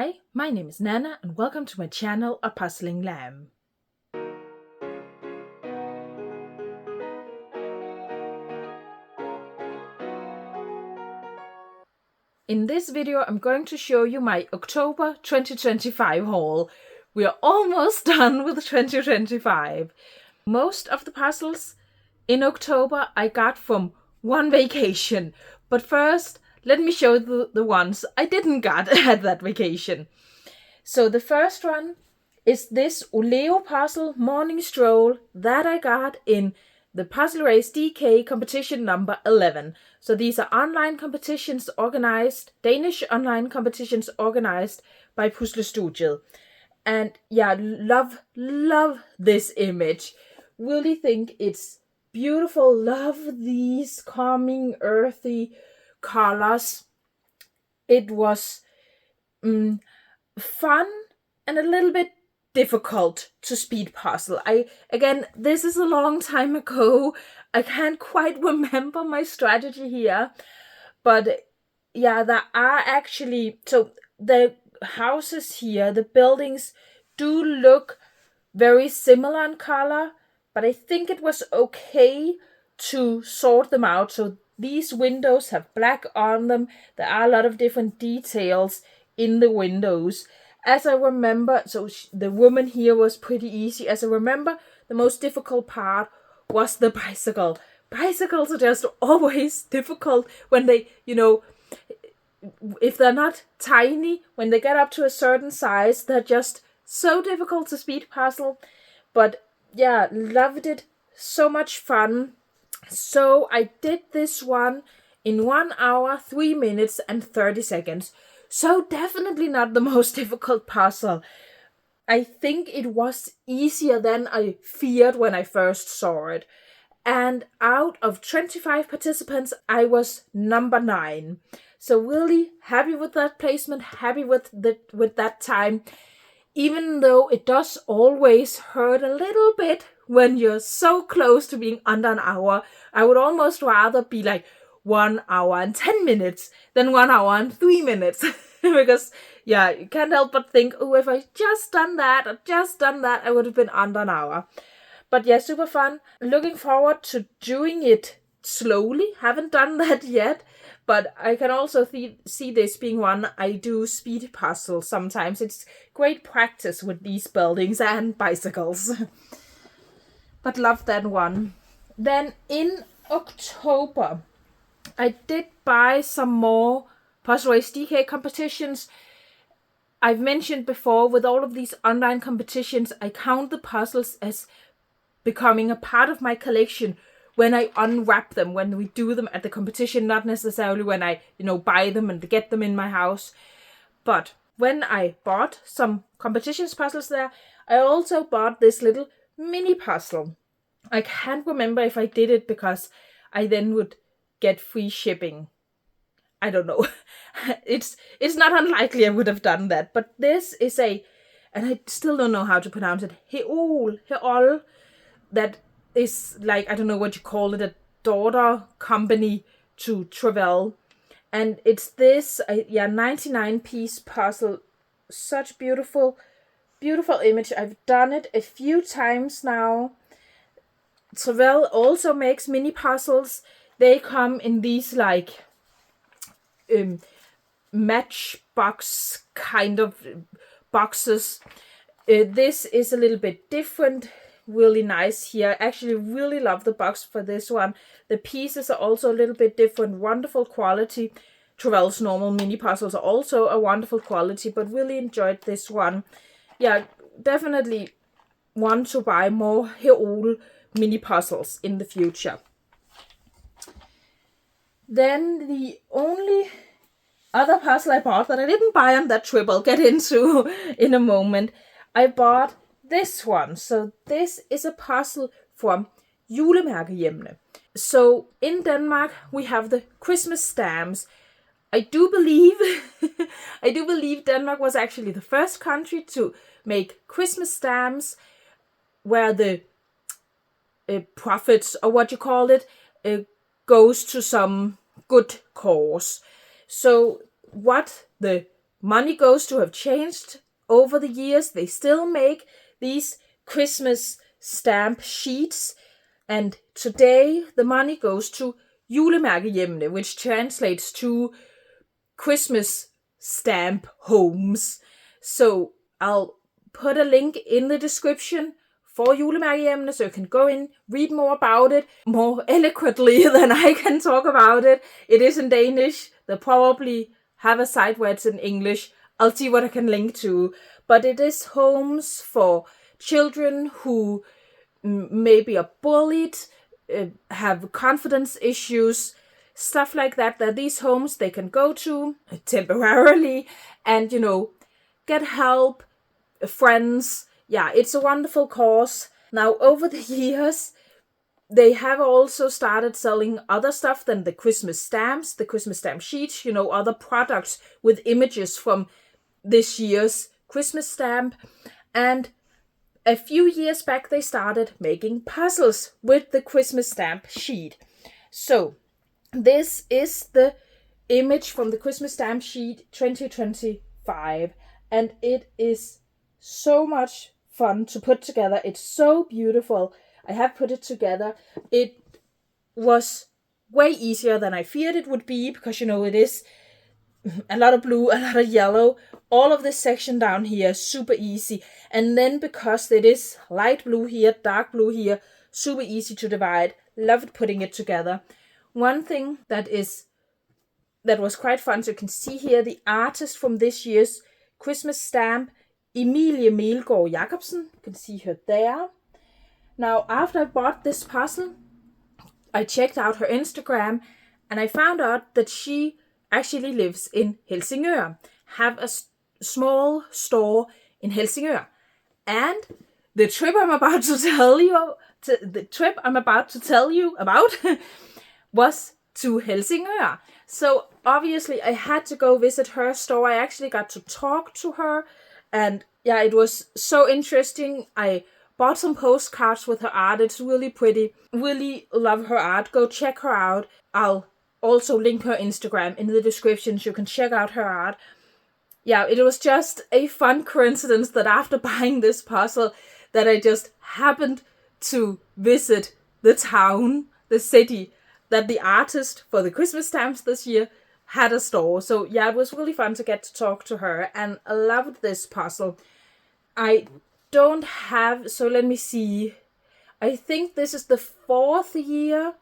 Hi, my name is Nana and welcome to my channel, A Puzzling Lamb. In this video, I'm going to show you my October 2025 haul. We are almost done with 2025. Most of the puzzles in October I got from one vacation. But first, let me show the ones I didn't get at that vacation. So the first one is this Oleo puzzle Morning Stroll that I got in the Puzzle Race DK competition number 11. So these are online competitions organized, Danish online competitions organized by PusleStudiet. And yeah, love this image. Really think it's beautiful. Love these calming, earthy colors. It was fun and a little bit difficult to speed puzzle. Again, this is a long time ago. I can't quite remember my strategy here, but yeah, there are actually, so the houses here, the buildings do look very similar in color, but I think it was okay to sort them out. So these windows have black on them. There are a lot of different details in the windows. As I remember, so the woman here was pretty easy. As I remember, the most difficult part was the bicycle. Bicycles are just always difficult when they, if they're not tiny, when they get up to a certain size, they're just so difficult to speed puzzle. But yeah, loved it. So much fun. So I did this one in 1 hour, 3 minutes and 30 seconds. So definitely not the most difficult puzzle. I think it was easier than I feared when I first saw it. And out of 25 participants, I was number 9. So really happy with that placement, happy with that time. Even though it does always hurt a little bit when you're so close to being under an hour. I would almost rather be like 1 hour and 10 minutes than 1 hour and 3 minutes. Because, yeah, you can't help but think, oh, if I just done that, I would have been under an hour. But yeah, super fun. Looking forward to doing it slowly. Haven't done that yet. But I can also see this being one I do speed puzzle sometimes. It's great practice with these buildings and bicycles. But love that one. Then in October, I did buy some more Puzzle Race DK competitions. I've mentioned before, with all of these online competitions, I count the puzzles as becoming a part of my collection when I unwrap them, when we do them at the competition, not necessarily when I, buy them and get them in my house. But when I bought some competitions puzzles there, I also bought this little mini puzzle. I can't remember if I did it because I then would get free shipping. I don't know. It's not unlikely I would have done that. But this is and I still don't know how to pronounce it, Heol, that is like, I don't know what you call it, a daughter company to Travel. And it's this, 99-piece puzzle. Such beautiful image. I've done it a few times now. Travel also makes mini puzzles. They come in these like matchbox kind of boxes. This is a little bit different. Really nice here. Actually really love the box for this one. The pieces are also a little bit different. Wonderful quality. Travel's normal mini puzzles are also a wonderful quality, but really enjoyed this one. Yeah, definitely want to buy more Heol mini puzzles in the future. Then the only other puzzle I bought that I didn't buy on that trip, I'll get into in a moment. I bought this one. So this is a puzzle from julemærkehjemmene. So in Denmark, we have the Christmas stamps. I do believe Denmark was actually the first country to make Christmas stamps where the profits, or what you call it, goes to some good cause. So what the money goes to have changed over the years. They still make these Christmas stamp sheets, and today the money goes to julemærkehjemmene, which translates to Christmas stamp homes. So I'll put a link in the description for julemærkehjemmene, so you can go in, read more about it, more eloquently than I can talk about it. It is in Danish. They'll probably have a site where it's in English. I'll see what I can link to. But it is homes for children who maybe are bullied, have confidence issues, stuff like that. That these homes they can go to temporarily and, get help, friends. Yeah, it's a wonderful cause. Now, over the years, they have also started selling other stuff than the Christmas stamps, the Christmas stamp sheets, other products with images from this year's Christmas stamp. And a few years back, they started making puzzles with the Christmas stamp sheet. So this is the image from the Christmas stamp sheet 2025. And it is so much fun to put together. It's so beautiful. I have put it together. It was way easier than I feared it would be because, it is a lot of blue, a lot of yellow. All of this section down here is super easy. And then because it is light blue here, dark blue here, super easy to divide. Loved putting it together. One thing that was quite fun, so you can see here the artist from this year's Christmas stamp, Emilie Melgaard Jacobsen. You can see her there. Now, after I bought this puzzle, I checked out her Instagram and I found out that she actually lives in Helsingør, have a small store in Helsingør. And the trip I'm about to tell you about was to Helsingør. So obviously I had to go visit her store. I actually got to talk to her, and yeah, it was so interesting. I bought some postcards with her art. It's really pretty. Really love her art. Go check her out. I'll also link her Instagram in the description so you can check out her art. Yeah, it was just a fun coincidence that after buying this puzzle that I just happened to visit the town, the city, that the artist for the Christmas stamps this year had a store. So yeah, it was really fun to get to talk to her, and I loved this puzzle. I don't have, so let me see. I think this is the 4th year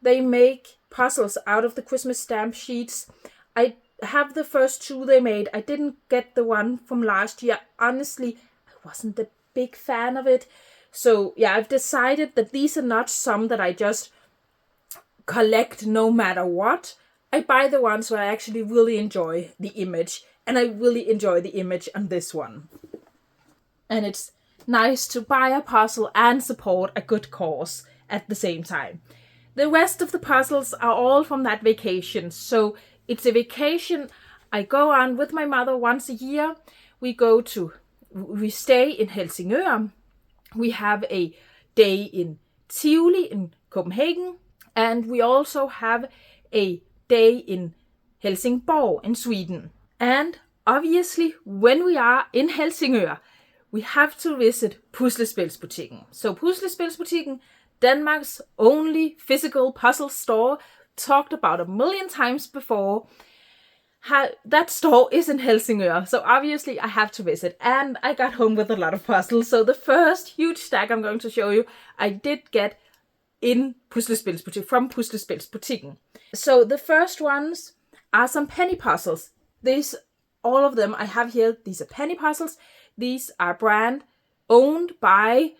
they make puzzles out of the Christmas stamp sheets. I have the first 2 they made. I didn't get the one from last year. Honestly, I wasn't a big fan of it. So yeah, I've decided that these are not some that I just collect no matter what. I buy the ones where I actually really enjoy the image, and I really enjoy the image on this one. And it's nice to buy a puzzle and support a good cause at the same time. The rest of the puzzles are all from that vacation. So it's a vacation I go on with my mother once a year. We stay in Helsingør. We have a day in Tivoli in Copenhagen. And we also have a day in Helsingborg in Sweden. And obviously, when we are in Helsingør, we have to visit Puslespilsbutikken. So Puslespilsbutikken, Denmark's only physical puzzle store, talked about a million times before. That store is in Helsingør, so obviously I have to visit. And I got home with a lot of puzzles. So the first huge stack I'm going to show you, I did get in Puslespilsbutikken, from Puslespilsbutikken. So the first ones are some penny puzzles. All of them I have here, these are penny puzzles. These are brand owned by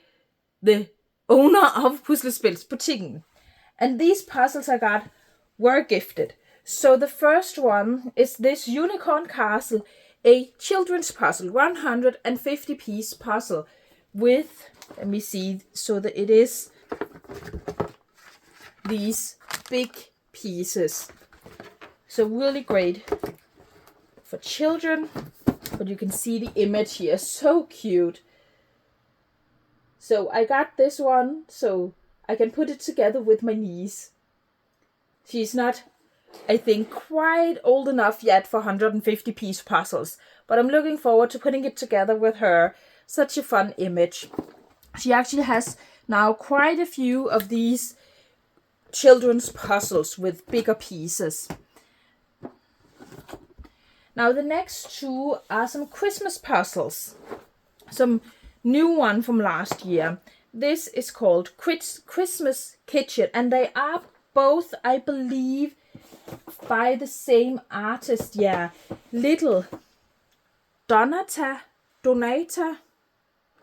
the owner of Puslespilsbutikken. And these puzzles I got were gifted. So the first one is this Unicorn Castle, a children's puzzle, 150-piece puzzle with, let me see, so that it is these big pieces. So really great for children, but you can see the image here, so cute. So I got this one so I can put it together with my niece. She's not I think, quite old enough yet for 150 piece puzzles. But I'm looking forward to putting it together with her. Such a fun image. She actually has now quite a few of these children's puzzles with bigger pieces. Now the next two are some Christmas puzzles. Some new one from last year. This is called Christmas Kitchen, and they are both, I believe, by the same artist. Yeah, Little Donata.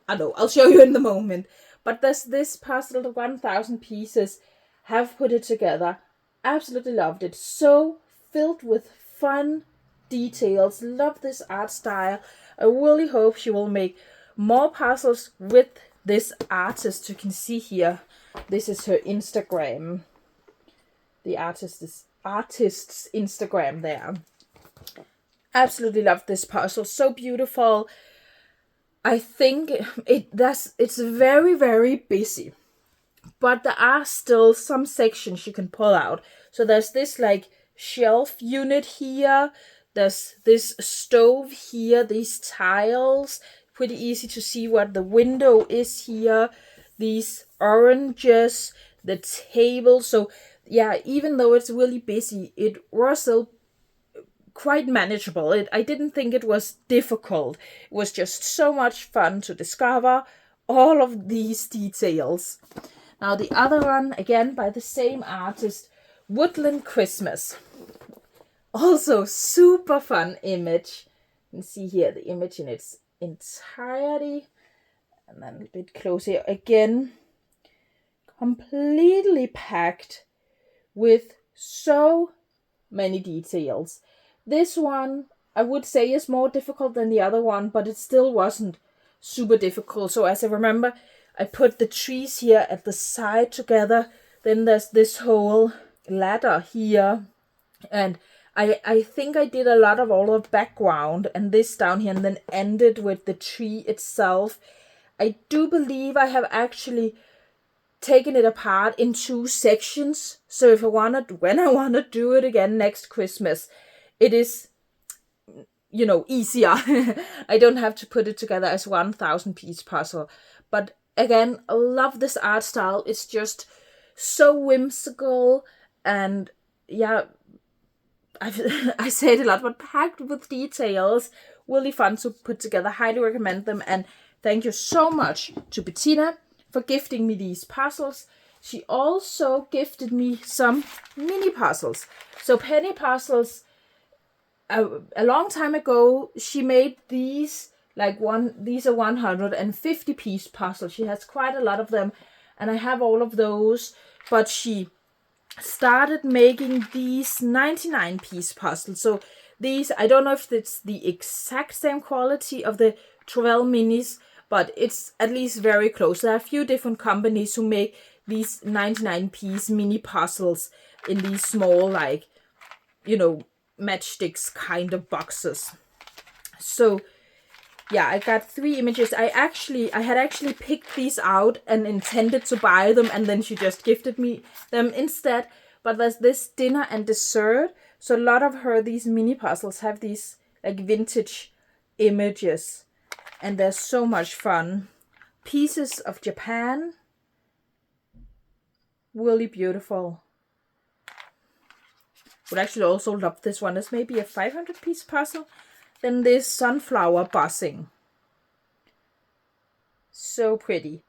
I know, I'll show you in the moment. But there's this puzzle, the 1000 pieces, have put it together. Absolutely loved it. So filled with fun details. Love this art style. I really hope she will make more puzzles with this artist. You can see here, this is her Instagram. The artist's Instagram there. Absolutely love this puzzle. So beautiful. I think it's very, very busy. But there are still some sections you can pull out. So there's this like shelf unit here. There's this stove here, these tiles. Pretty easy to see what the window is here. These oranges, the table. So yeah, even though it's really busy, it was still quite manageable. I didn't think it was difficult. It was just so much fun to discover all of these details. Now the other one, again by the same artist, Woodland Christmas. Also super fun image. You can see here the image in its entirety. And then a bit closer again. Completely packed with so many details. This one, I would say, is more difficult than the other one, but it still wasn't super difficult. So as I remember, I put the trees here at the side together. Then there's this whole ladder here. And I think I did a lot of all the background and this down here, and then ended with the tree itself. I do believe I have actually taken it apart in 2 sections. So if when I want to do it again next Christmas, it is, easier. I don't have to put it together as 1000 piece puzzle. But again, I love this art style. It's just so whimsical and yeah, I say it a lot, but packed with details. Really fun to put together. Highly recommend them. And thank you so much to Bettina for gifting me these puzzles. She also gifted me some mini puzzles. So Penny Puzzles, a long time ago, she made these, these are 150 piece puzzles. She has quite a lot of them, and I have all of those, but she started making these 99 piece puzzles. So these, I don't know if it's the exact same quality of the 12 minis, but it's at least very close. There are a few different companies who make these 99 piece mini puzzles in these small, matchsticks kind of boxes. So yeah, I got 3 images. I had actually picked these out and intended to buy them, and then she just gifted me them instead. But there's this dinner and dessert. So a lot of these mini puzzles have these vintage images, and they're so much fun. Pieces of Japan. Really beautiful. Would actually also love this one. It's maybe a 500 piece puzzle. Then this sunflower buzzing. So pretty.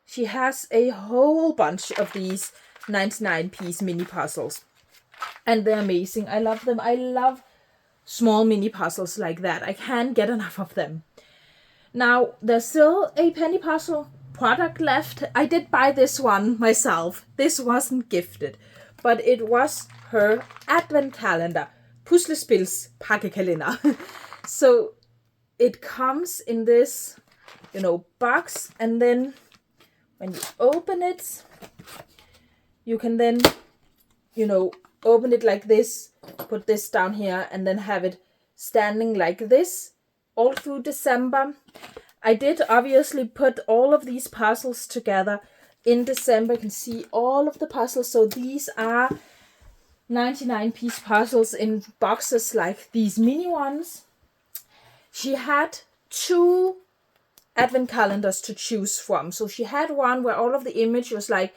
She has a whole bunch of these 99 piece mini puzzles. And they're amazing. I love them. I love small mini puzzles like that. I can't get enough of them. Now, there's still a Penny Puzzle product left. I did buy this one myself. This wasn't gifted, but it was her advent calendar. Puslespilsbutikken. So it comes in this, box, and then when you open it, you can then, open it like this, put this down here, and then have it standing like this all through December. I did obviously put all of these puzzles together in December. You can see all of the puzzles. So these are 99-piece puzzles in boxes like these mini ones. She had 2 advent calendars to choose from. So she had one where all of the image was like,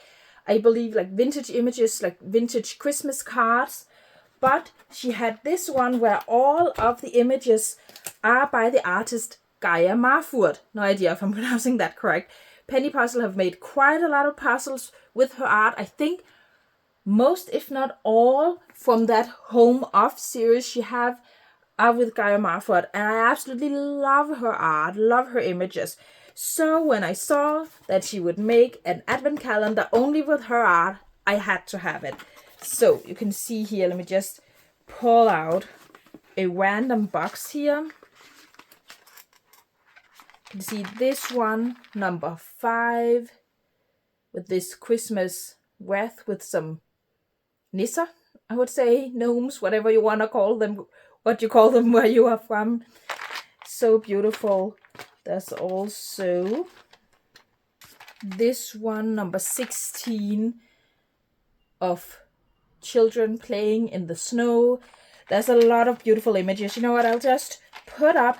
I believe, like vintage images, like vintage Christmas cards. But she had this one where all of the images are by the artist Gaia Marfurt. No idea if I'm pronouncing that correct. Penny Puzzle have made quite a lot of puzzles with her art. I think most, if not all, from that Home Off series she have are with Gaia Marfurt. And I absolutely love her art, love her images. So when I saw that she would make an advent calendar only with her art, I had to have it. So you can see here, let me just pull out a random box here. You can see this one, number 5, with this Christmas wreath with some nisser, I would say, gnomes, whatever you want to call them, what you call them where you are from. So beautiful. There's also this one, number 16, of children playing in the snow. There's a lot of beautiful images. You know what? I'll just put up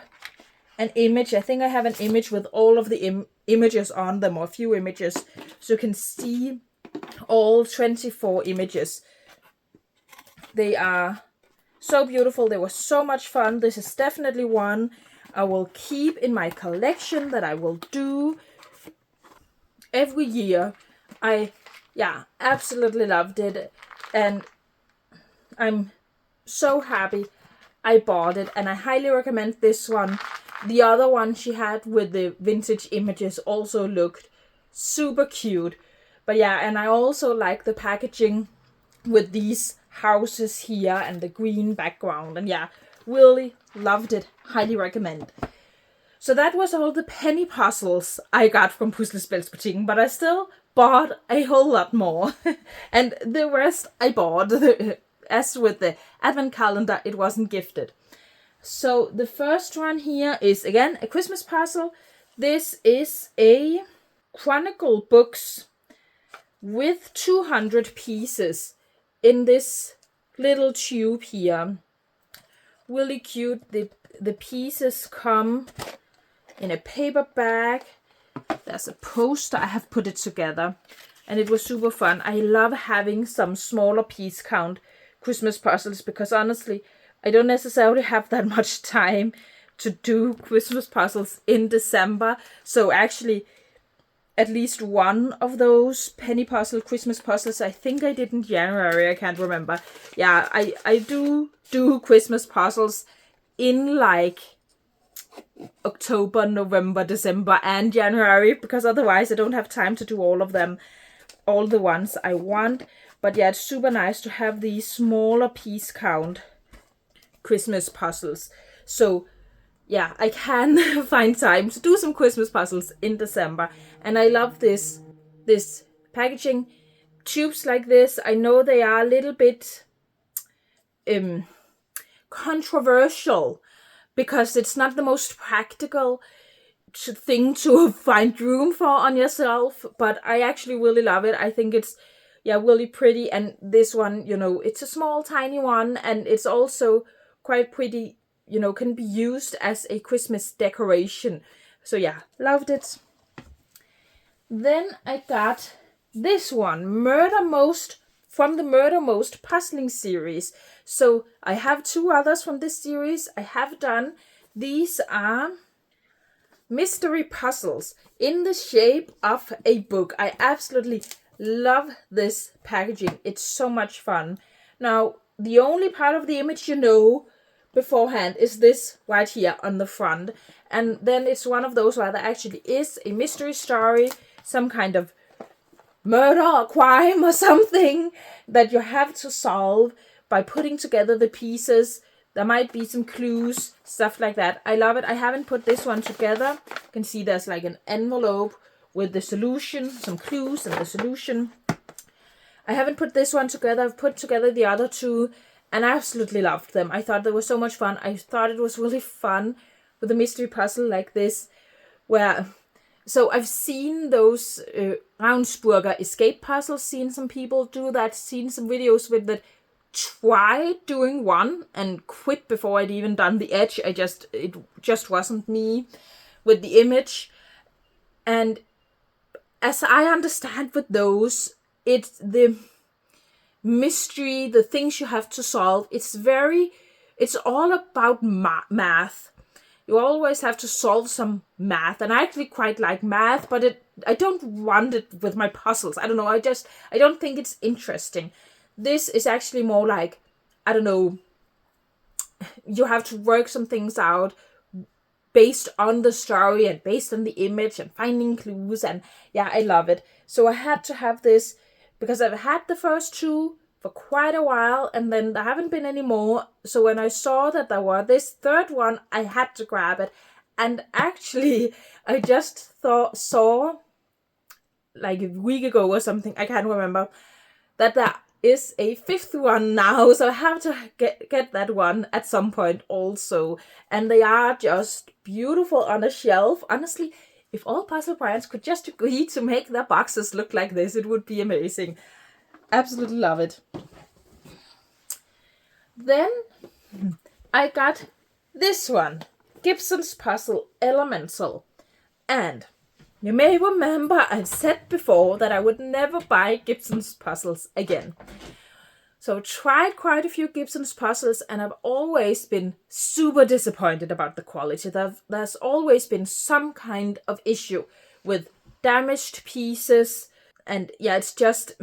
an image. I think I have an image with all of the images on them, or a few images, so you can see all 24 images. They are so beautiful. They were so much fun. This is definitely one I will keep in my collection, that I will do every year. I absolutely loved it, and I'm so happy I bought it, and I highly recommend this one. The other one she had with the vintage images also looked super cute. But yeah, and I also like the packaging with these houses here and the green background. And yeah, really loved it. Highly recommend. So that was all the penny puzzles I got from Puslespilsbutikken, but I still bought a whole lot more. And the rest I bought. As with the advent calendar, it wasn't gifted. So the first one here is, again, a Christmas puzzle. This is a Chronicle books with 200 pieces in this little tube here. Really cute. The pieces come in a paper bag. There's a poster. I have put it together, and it was super fun. I love having some smaller piece count Christmas puzzles, because honestly, I don't necessarily have that much time to do Christmas puzzles in December. So actually, at least one of those penny puzzle Christmas puzzles I think I did in January. I can't remember. Yeah, I do Christmas puzzles in like October, November, December, and January, because otherwise I don't have time to do all of them, all the ones I want. But yeah, it's super nice to have these smaller piece count Christmas puzzles. So yeah, I can find time to do some Christmas puzzles in December. And I love this packaging. Tubes like this, I know they are a little bit controversial, because it's not the most practical thing to find room for on yourself, but I actually really love it. I think it's really pretty. And this one, it's a small tiny one, and it's also quite pretty, can be used as a Christmas decoration. So yeah, loved it. Then I got this one, Murder Most, from the Murder Most puzzling series. So I have 2 others from this series I have done. These are mystery puzzles in the shape of a book. I absolutely love this packaging. It's so much fun. Now, the only part of the image beforehand is this right here on the front. And then it's one of those where there actually is a mystery story, some kind of murder or crime or something that you have to solve by putting together the pieces. There might be some clues, stuff like that. I love it. I haven't put this one together. You can see there's like an envelope with the solution, some clues and the solution. I haven't put this one together. I've put together the other 2, and I absolutely loved them. I thought they were so much fun. I thought it was really fun with a mystery puzzle like this, so I've seen those Ravensburger escape puzzles, seen some people do that, seen some videos with that. tried doing one and quit before I'd even done the edge. It just wasn't me with the image. And as I understand with those, it's the mystery, the things you have to solve. It's all about math. You always have to solve some math, and I actually quite like math, but I don't want it with my puzzles. I don't know, I don't think it's interesting. This is actually more like, I don't know, you have to work some things out based on the story and based on the image and finding clues, and yeah, I love it. So I had to have this because I've had the first two for quite a while, and then there haven't been any more. So when I saw that there were this third one, I had to grab it. And actually, I just saw like a week ago or something, I can't remember, that there is a fifth one now. So I have to get that one at some point also. And they are just beautiful on a shelf. Honestly, if all puzzle brands could just agree to make their boxes look like this, it would be amazing. Absolutely love it. Then I got this one, Gibson's Puzzle Elemental. And you may remember I've said before that I would never buy Gibson's puzzles again. So I tried quite a few Gibson's puzzles, and I've always been super disappointed about the quality. There's always been some kind of issue with damaged pieces, and yeah, it's just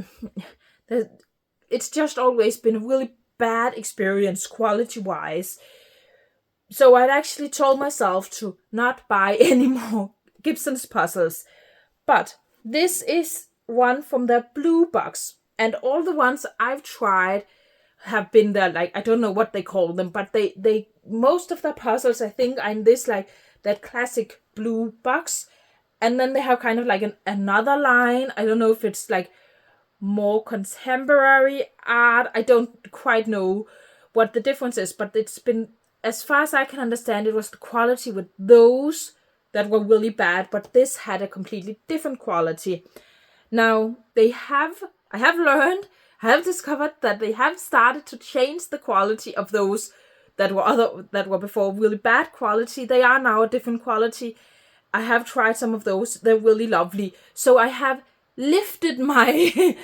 always been a really bad experience quality-wise. So I'd actually told myself to not buy any more Gibson's puzzles. But this is one from their blue box. And all the ones I've tried have been there, like, I don't know what they call them, but they most of their puzzles, I think, are in this, like, that classic blue box. And then they have kind of like another line. I don't know if it's like more contemporary art. I don't quite know what the difference is, but it's been, as far as I can understand, it was the quality with those that were really bad, but this had a completely different quality. Now, I have discovered that they have started to change the quality of those that were before really bad quality. They are now a different quality. I have tried some of those. They're really lovely. So I have lifted my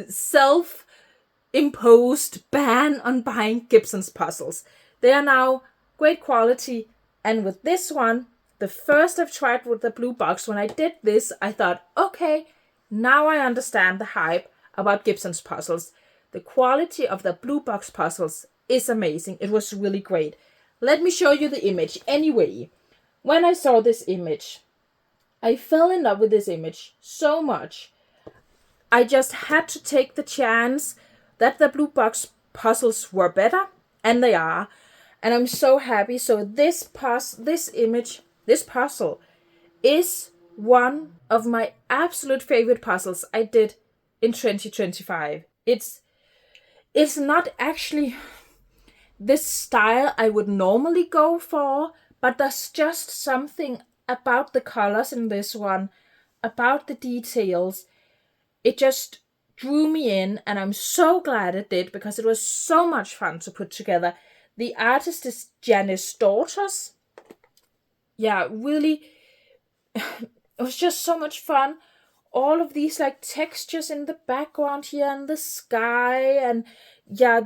self-imposed ban on buying Gibson's puzzles. They are now great quality. And with this one, the first I've tried with the blue box, when I did this, I thought, okay, now I understand the hype about Gibson's puzzles. The quality of the blue box puzzles is amazing. It was really great. Let me show you the image. Anyway, when I saw this image, I fell in love with this image so much. I just had to take the chance that the blue box puzzles were better, and they are. And I'm so happy. So this puzzle is one of my absolute favorite puzzles I did in 2025. It's not actually this style I would normally go for, but there's just something about the colors in this one, about the details. It just drew me in, and I'm so glad it did, because it was so much fun to put together. The artist is Janice Daughters. Yeah, really, it was just so much fun. All of these like textures in the background here, and the sky, and yeah,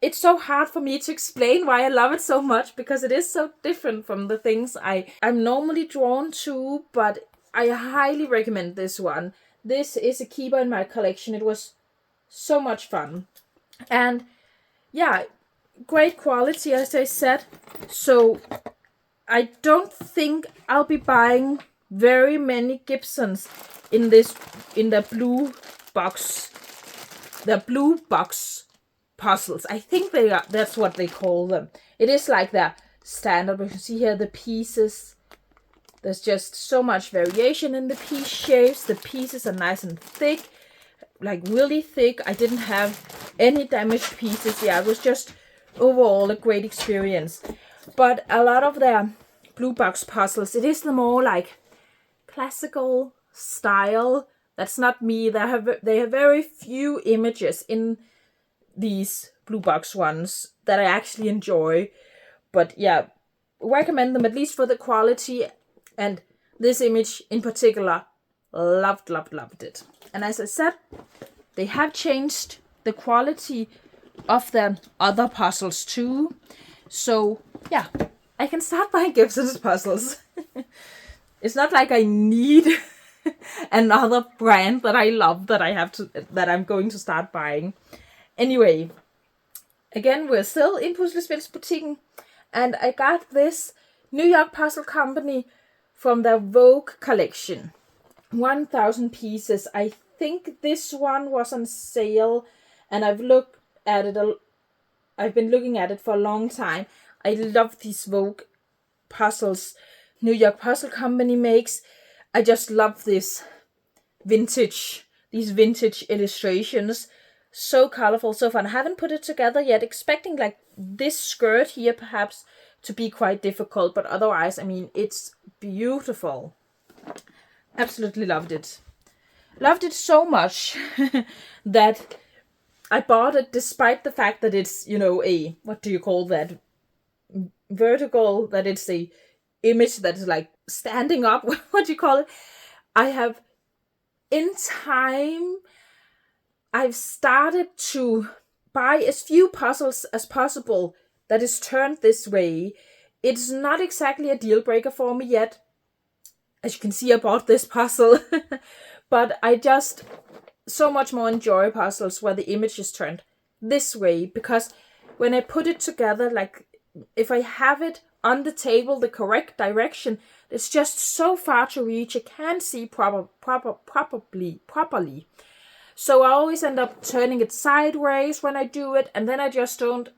it's so hard for me to explain why I love it so much, because it is so different from the things I'm normally drawn to, but I highly recommend this one. This is a keeper in my collection. It was so much fun. And yeah, great quality, as I said. So I don't think I'll be buying very many Gibsons in the blue box. The blue box puzzles. I think that's what they call them. It is like the standard. We can see here the pieces. There's just so much variation in the piece shapes. The pieces are nice and thick, like really thick. I didn't have any damaged pieces. Yeah, it was just overall a great experience. But a lot of their blue box puzzles, it is the more like classical style. That's not me. They have very few images in these blue box ones that I actually enjoy. But yeah, recommend them at least for the quality. And this image in particular, loved it. And as I said, they have changed the quality of their other puzzles too. So yeah, I can start buying Gibson's puzzles. It's not like I need another brand that I love that I'm going to start buying. Anyway, again, we're still in Puslespilsbutikken, and I got this New York puzzle company from their Vogue collection. 1,000 pieces. I think this one was on sale, and I've been looking at it for a long time. I love these Vogue puzzles New York Puzzle Company makes. I just love these vintage illustrations. So colorful, so fun. I haven't put it together yet, expecting like this skirt here perhaps to be quite difficult, but otherwise, I mean, it's beautiful. Absolutely loved it. Loved it so much that I bought it despite the fact that it's, a, what do you call that? Vertical, that it's a image that is like standing up. What do you call it? I've started to buy as few puzzles as possible that is turned this way. It's not exactly a deal breaker for me yet. As you can see, I bought this puzzle. But I just so much more enjoy puzzles where the image is turned this way. Because when I put it together, like if I have it on the table the correct direction, it's just so far to reach. I can't see properly. So I always end up turning it sideways when I do it, and then I just don't,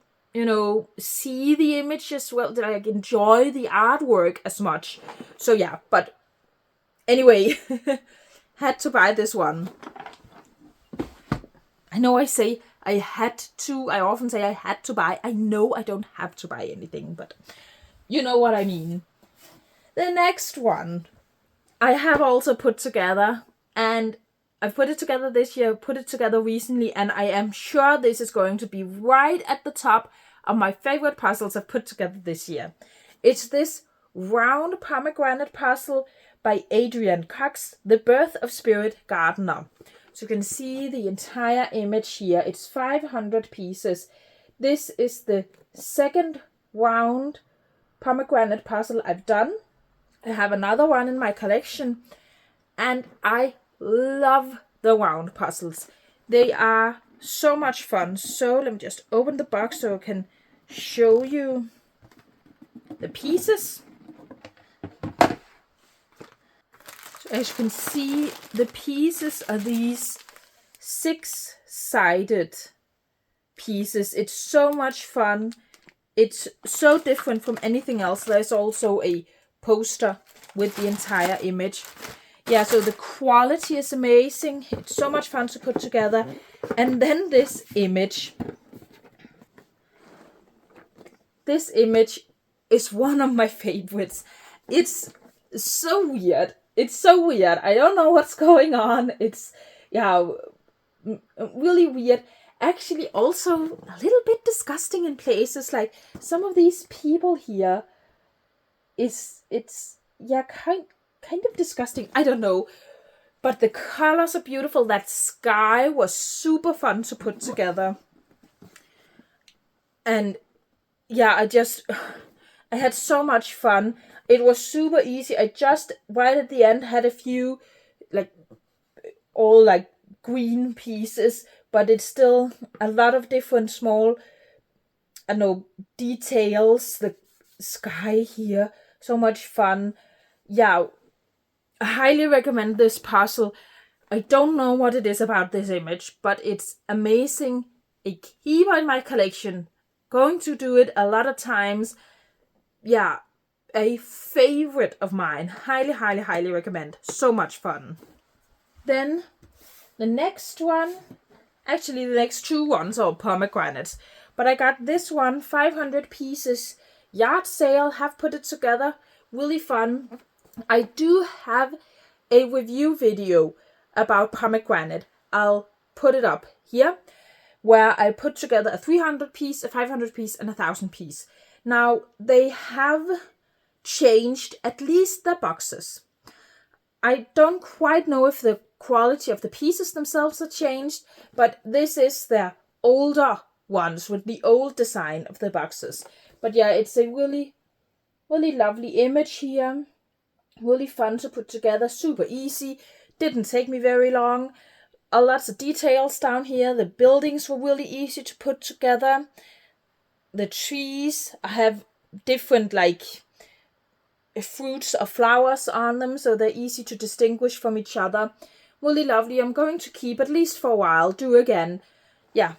see the image as well, that I enjoy the artwork as much. So yeah, but anyway, had to buy this one. I know I say I had to. I often say I had to buy. I know I don't have to buy anything, but you know what I mean. The next one I have also put together, and I've put it together this year, put it together recently, and I am sure this is going to be right at the top of my favorite puzzles I've put together this year. It's this round pomegranate puzzle by Adrian Cox, The Birth of Spirit Gardener. So you can see the entire image here. It's 500 pieces. This is the second round pomegranate puzzle I've done. I have another one in my collection, and I love the round puzzles. They are so much fun. So let me just open the box so I can show you the pieces. So as you can see, the pieces are these 6-sided pieces. It's so much fun. It's so different from anything else. There's also a poster with the entire image. Yeah, so the quality is amazing. It's so much fun to put together. And then this image. This image is one of my favorites. It's so weird. I don't know what's going on. It's, really weird. Actually, also a little bit disgusting in places. Like some of these people here, it's kind of disgusting. I don't know. But the colors are beautiful. That sky was super fun to put together. And yeah, I had so much fun. It was super easy. I just, right at the end, had a few, all green pieces. But it's still a lot of different small, details. The sky here. So much fun. Yeah, I highly recommend this puzzle. I don't know what it is about this image, but it's amazing. I keep it in my collection. Going to do it a lot of times. Yeah, a favorite of mine. Highly recommend. So much fun. Then the next one, actually the next two ones are pomegranates. But I got this one, 500 pieces, yard sale, have put it together. Really fun. I do have a review video about pomegranate. I'll put it up here. where I put together a 300 piece, a 500 piece, and a 1000 piece. Now, they have changed at least the boxes. I don't quite know if the quality of the pieces themselves are changed, but this is the older ones with the old design of the boxes. But yeah, it's a really, really lovely image here. Really fun to put together, super easy. Didn't take me very long. Lots of details down here. The buildings were really easy to put together. The trees have different fruits or flowers on them, so they're easy to distinguish from each other. Really lovely. I'm going to keep at least for a while. Do again. Yeah.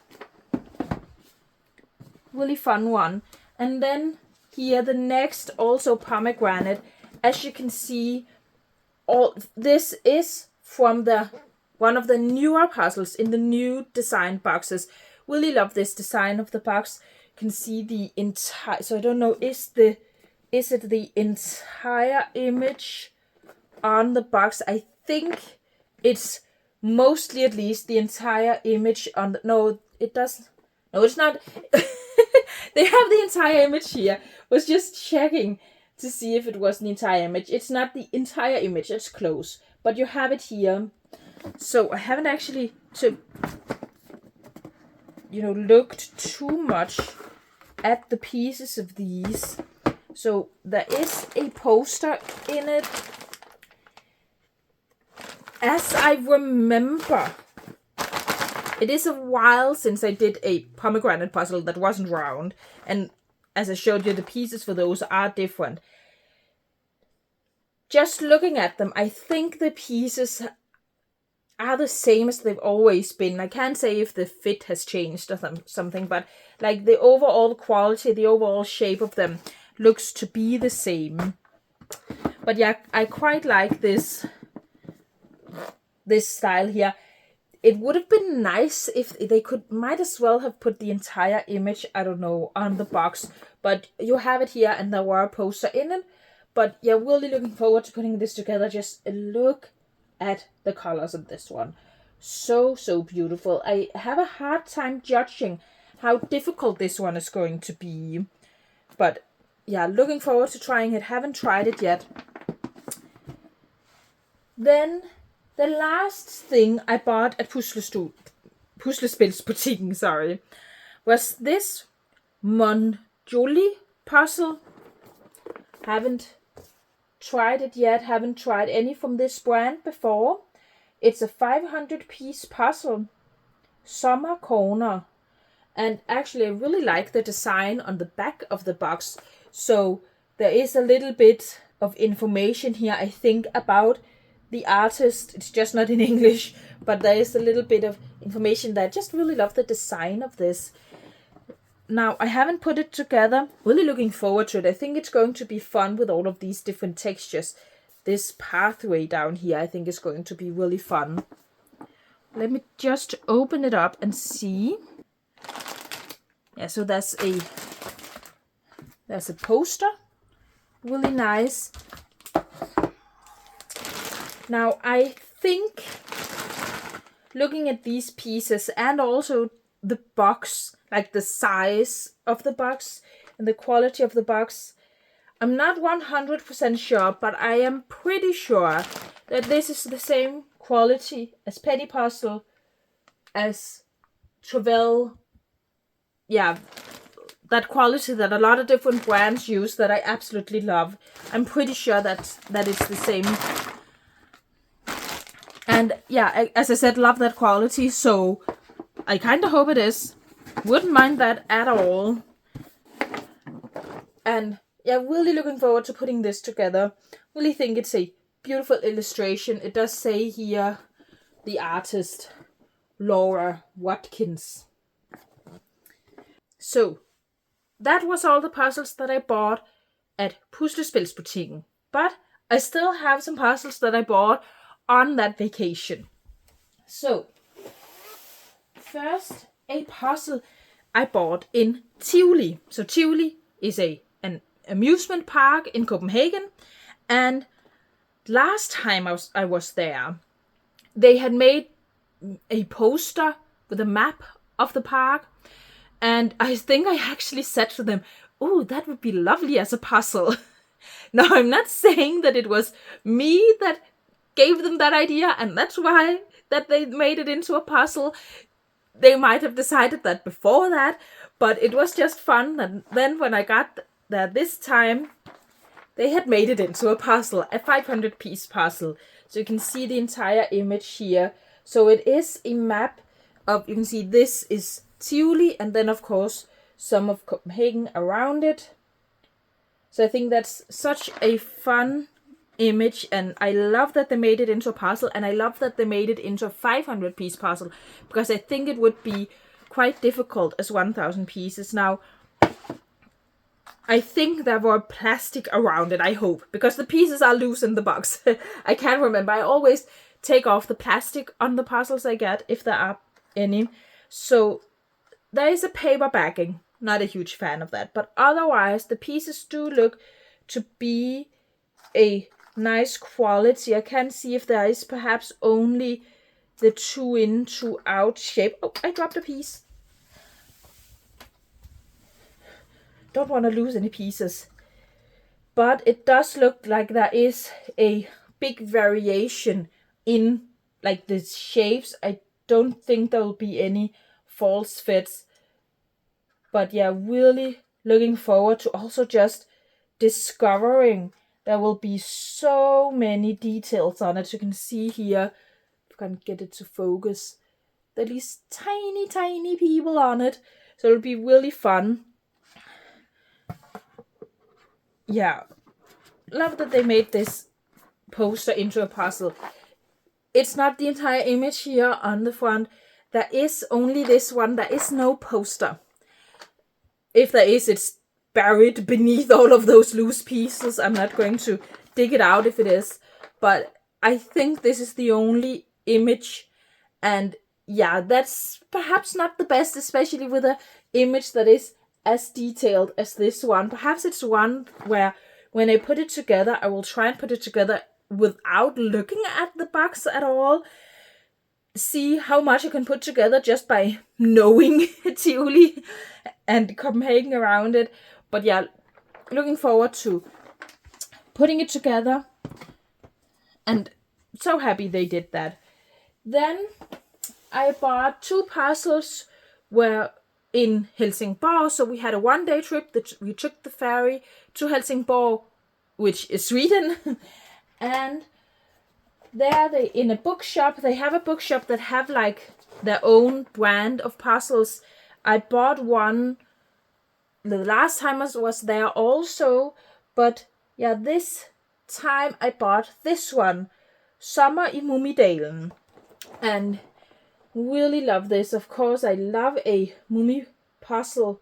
Really fun one. And then here the next, also pomegranate. As you can see, all this is from one of the newer puzzles in the new design boxes. Really love this design of the box. You can see the entire, so I don't know, is it the entire image on the box? I think it's mostly, at least, the entire image on the, no, it doesn't. No, it's not. They have the entire image here. Was just checking to see if it was the entire image. It's not the entire image, it's close. But you have it here. So I haven't actually looked too much at the pieces of these. So there is a poster in it. As I remember, it is a while since I did a pomegranate puzzle that wasn't round. And as I showed you, the pieces for those are different. Just looking at them, I think the pieces are the same as they've always been. I can't say if the fit has changed or something, but like the overall quality, the overall shape of them looks to be the same. But yeah, I quite like this style here. It would have been nice if they might as well have put the entire image, I don't know, on the box. But you have it here, and there were a poster in it. But yeah, really looking forward to putting this together. Just look at the colors of this one. So, so beautiful. I have a hard time judging how difficult this one is going to be. But yeah, looking forward to trying it. Haven't tried it yet. Then the last thing I bought at Puslespilsbutikken, was this Monjoli puzzle. Haven't tried it yet. Haven't tried any from this brand before. It's a 500 piece puzzle. Summer corner. And actually I really like the design on the back of the box. So there is a little bit of information here, I think, about the artist. It's just not in English, but there is a little bit of information there. I just really love the design of this. Now, I haven't put it together. Really looking forward to it. I think it's going to be fun with all of these different textures. This pathway down here, I think, is going to be really fun. Let me just open it up and see. Yeah, so there's a poster. Really nice. Now, I think, looking at these pieces and also the box, like the size of the box and the quality of the box, I'm not 100% sure, but I am pretty sure that this is the same quality as Penny Puzzle, as Travel. Yeah, that quality that a lot of different brands use that I absolutely love. I'm pretty sure that it's the same. And yeah, as I said, love that quality, so I kind of hope it is. Wouldn't mind that at all. And yeah, really looking forward to putting this together. Really think it's a beautiful illustration. It does say here, the artist, Laura Watkins. So, that was all the puzzles that I bought at Puslespilsbutikken. But I still have some puzzles that I bought on that vacation. So, first, a puzzle I bought in Tivoli. So Tivoli is an amusement park in Copenhagen, and last time I was there, they had made a poster with a map of the park. And I think I actually said to them, oh, that would be lovely as a puzzle. Now, I'm not saying that it was me that gave them that idea and that's why that they made it into a puzzle. They might have decided that before that, but it was just fun. And then when I got there this time, they had made it into a puzzle, a 500-piece puzzle. So you can see the entire image here. So it is a map of, you can see this is Tivoli, and then of course some of Copenhagen around it. So I think that's such a fun image, and I love that they made it into a puzzle, and I love that they made it into a 500-piece puzzle, because I think it would be quite difficult as 1,000 pieces. Now, I think there were plastic around it, I hope, because the pieces are loose in the box. I can't remember. I always take off the plastic on the puzzles I get, if there are any. So there is a paper backing. Not a huge fan of that. But otherwise, the pieces do look to be a nice quality. I can't see if there is perhaps only the 2 in, 2 out shape. Oh, I dropped a piece. Don't want to lose any pieces. But it does look like there is a big variation in like the shapes. I don't think there will be any false fits. But yeah, really looking forward to also just discovering there will be so many details on it. You can see here, if I can get it to focus, there are these tiny, tiny people on it. So it'll be really fun. Yeah, love that they made this poster into a puzzle. It's not the entire image here on the front. There is only this one. There is no poster. If there is, it's buried beneath all of those loose pieces. I'm not going to dig it out if it is. But I think this is the only image. And yeah, that's perhaps not the best, especially with an image that is as detailed as this one. Perhaps it's one where when I put it together, I will try and put it together without looking at the box at all. See how much I can put together just by knowing Tivoli and Copenhagen around it. But yeah, looking forward to putting it together. And so happy they did that. Then I bought 2 puzzles were in Helsingborg. So we had a 1-day trip that we took the ferry to Helsingborg, which is Sweden. And there they in a bookshop. They have a bookshop that have like their own brand of puzzles. I bought one the last time I was there also, but yeah, this time I bought this one, Summer i Mumidalen, and really love this. Of course, I love a mummy puzzle,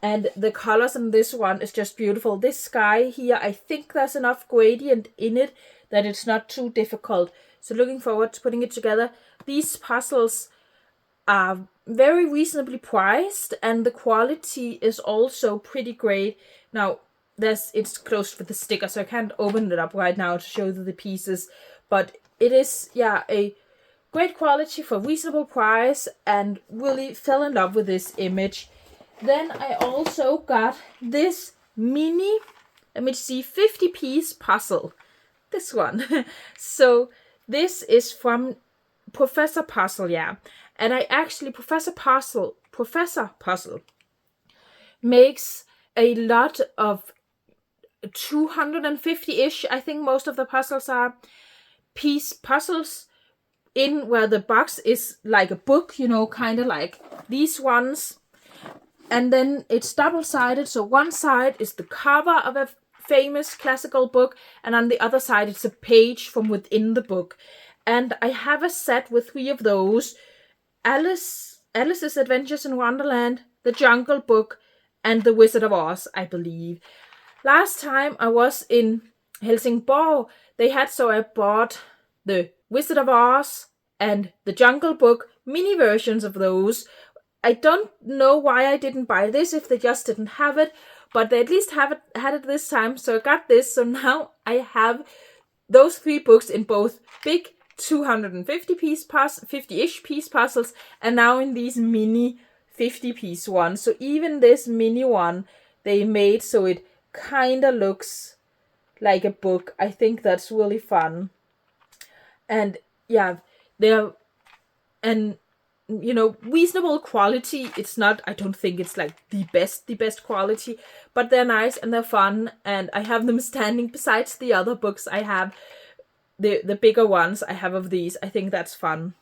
and the colors in this one is just beautiful. This sky here, I think there's enough gradient in it that it's not too difficult. So looking forward to putting it together. These puzzles are very reasonably priced, and the quality is also pretty great. Now, it's closed with the sticker, so I can't open it up right now to show you the pieces. But it is, yeah, a great quality for reasonable price, and really fell in love with this image. Then I also got this mini, let me see, 50-piece puzzle. This one. So this is from Professor Puzzle, yeah. And I actually, Professor Puzzle makes a lot of 250-ish, I think most of the puzzles are, piece puzzles in where the box is like a book, you know, kind of like these ones. And then it's double-sided, so one side is the cover of a famous classical book, and on the other side it's a page from within the book. And I have a set with 3 of those: Alice's Adventures in Wonderland, The Jungle Book, and The Wizard of Oz, I believe. Last time I was in Helsingborg, they had, so I bought The Wizard of Oz and The Jungle Book, mini versions of those. I don't know why I didn't buy this, if they just didn't have it, but they at least had it this time, so I got this. So now I have those 3 books in both big 250-ish piece puzzles, and now in these mini 50-piece one. So even this mini one they made so it kind of looks like a book. I think that's really fun. And yeah, they're, and reasonable quality. It's not, I don't think it's like the best quality, but they're nice and they're fun, and I have them standing besides the other books I have, the bigger ones I have of these. I think that's fun.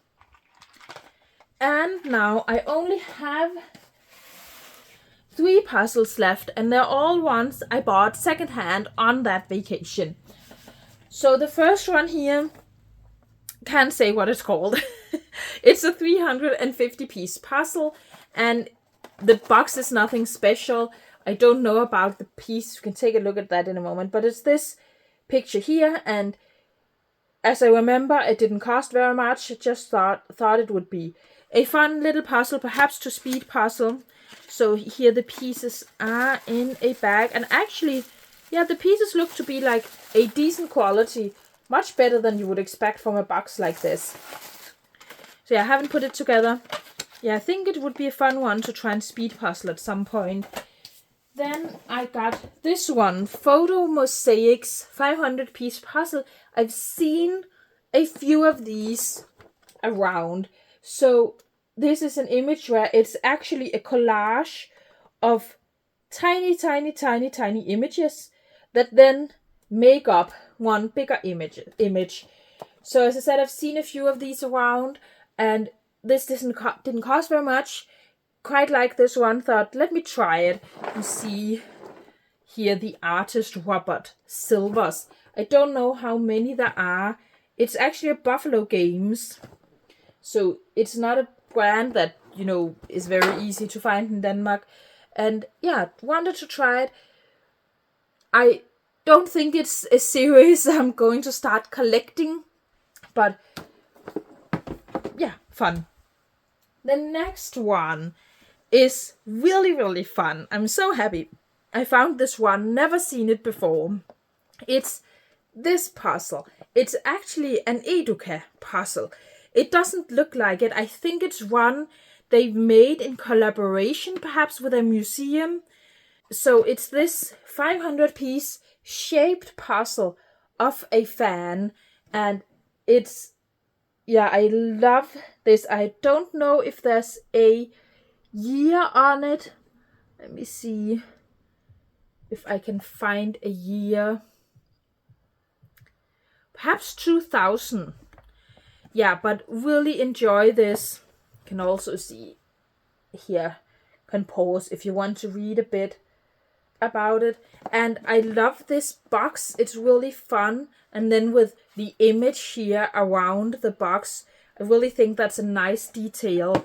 And now I only have 3 puzzles left, and they're all ones I bought secondhand on that vacation. So the first one here, can't say what it's called. It's a 350-piece puzzle, and the box is nothing special. I don't know about the piece. You can take a look at that in a moment, but it's this picture here, and as I remember, it didn't cost very much. I just thought it would be a fun little puzzle, perhaps to speed puzzle. So here the pieces are in a bag, and actually, yeah, the pieces look to be like a decent quality, much better than you would expect from a box like this. So yeah, I haven't put it together. Yeah, I think it would be a fun one to try and speed puzzle at some point. Then I got this one, Photo Mosaics 500-piece puzzle. I've seen a few of these around. So this is an image where it's actually a collage of tiny images that then make up one bigger image. So as I said, I've seen a few of these around, and this didn't cost very much. Quite like this one, thought let me try it. You see here the artist Robert Silvers. I don't know how many there are. It's actually a Buffalo Games, so it's not a brand that is very easy to find in Denmark. And yeah, wanted to try it. I don't think it's a series I'm going to start collecting, but yeah, fun. The next one is really fun. I'm so happy I found this one, never seen it before. It's this puzzle. It's actually an Educa puzzle. It doesn't look like it. I think it's one they've made in collaboration perhaps with a museum. So it's this 500-piece shaped puzzle of a fan, and it's, yeah, I love this. I don't know if there's a year on it. Let me see if I can find a year. Perhaps 2000. Yeah, but really enjoy this. You can also see here, can pause if you want to read a bit about it. And I love this box. It's really fun. And then with the image here around the box, I really think that's a nice detail.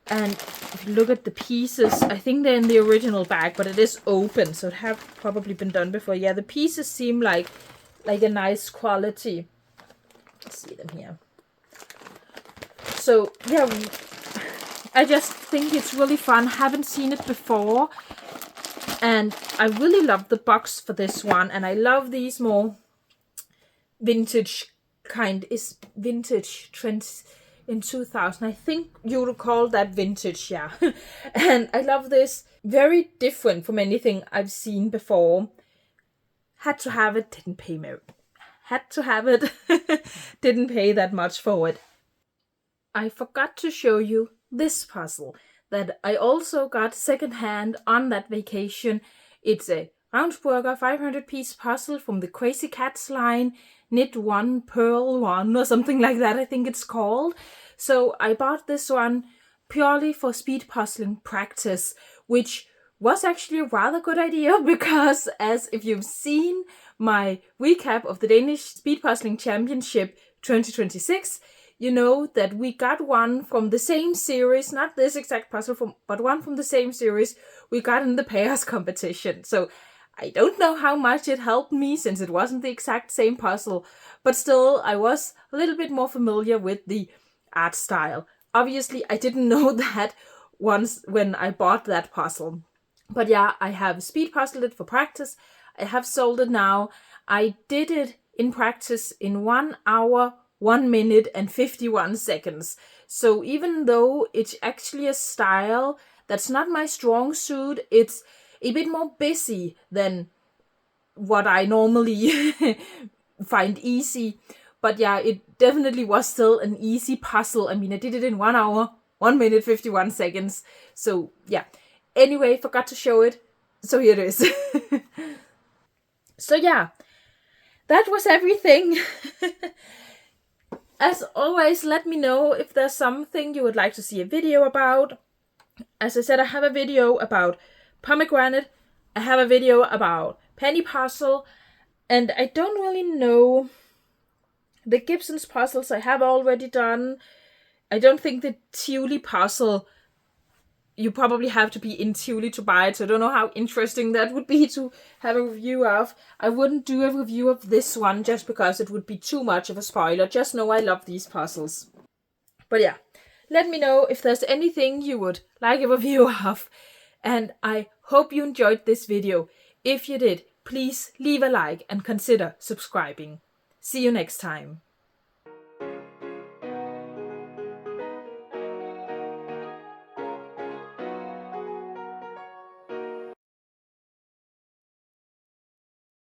And if you look at the pieces, I think they're in the original bag, but it is open, so it have probably been done before. Yeah, the pieces seem like a nice quality. Let's see them here. So yeah, I just think it's really fun. Haven't seen it before, and I really love the box for this one. And I love these more vintage kind. Is vintage trends in 2000? I think you would call that vintage, yeah. And I love this. Very different from anything I've seen before. Had to have it. Didn't pay me. Had to have it. Didn't pay that much for it. I forgot to show you this puzzle that I also got secondhand on that vacation. It's a Roundsburger 500-piece puzzle from the Crazy Cats line, Knit One, Pearl One, or something like that, I think it's called. So I bought this one purely for speed puzzling practice, which was actually a rather good idea, because as if you've seen my recap of the Danish Speed Puzzling Championship 2026, you know that we got one from the same series, not this exact puzzle, but one from the same series we got in the pairs competition. So I don't know how much it helped me, since it wasn't the exact same puzzle, but still I was a little bit more familiar with the art style. Obviously I didn't know that once when I bought that puzzle. But yeah, I have speed puzzled it for practice. I have sold it now. I did it in practice in 1 hour, 1 minute and 51 seconds. So even though it's actually a style that's not my strong suit, it's a bit more busy than what I normally find easy. But yeah, it definitely was still an easy puzzle. I mean, I did it in 1 hour, 1 minute, 51 seconds. So yeah. Anyway, forgot to show it. So here it is. So yeah, that was everything. As always, let me know if there's something you would like to see a video about. As I said, I have a video about Pomegranate. I have a video about Penny Puzzle. And I don't really know the Gibson's puzzles I have already done. I don't think the Thule puzzle, you probably have to be in Thule to buy it, so I don't know how interesting that would be to have a review of. I wouldn't do a review of this one just because it would be too much of a spoiler. Just know I love these puzzles. But yeah, let me know if there's anything you would like a review of. And I hope you enjoyed this video. If you did, please leave a like and consider subscribing. See you next time.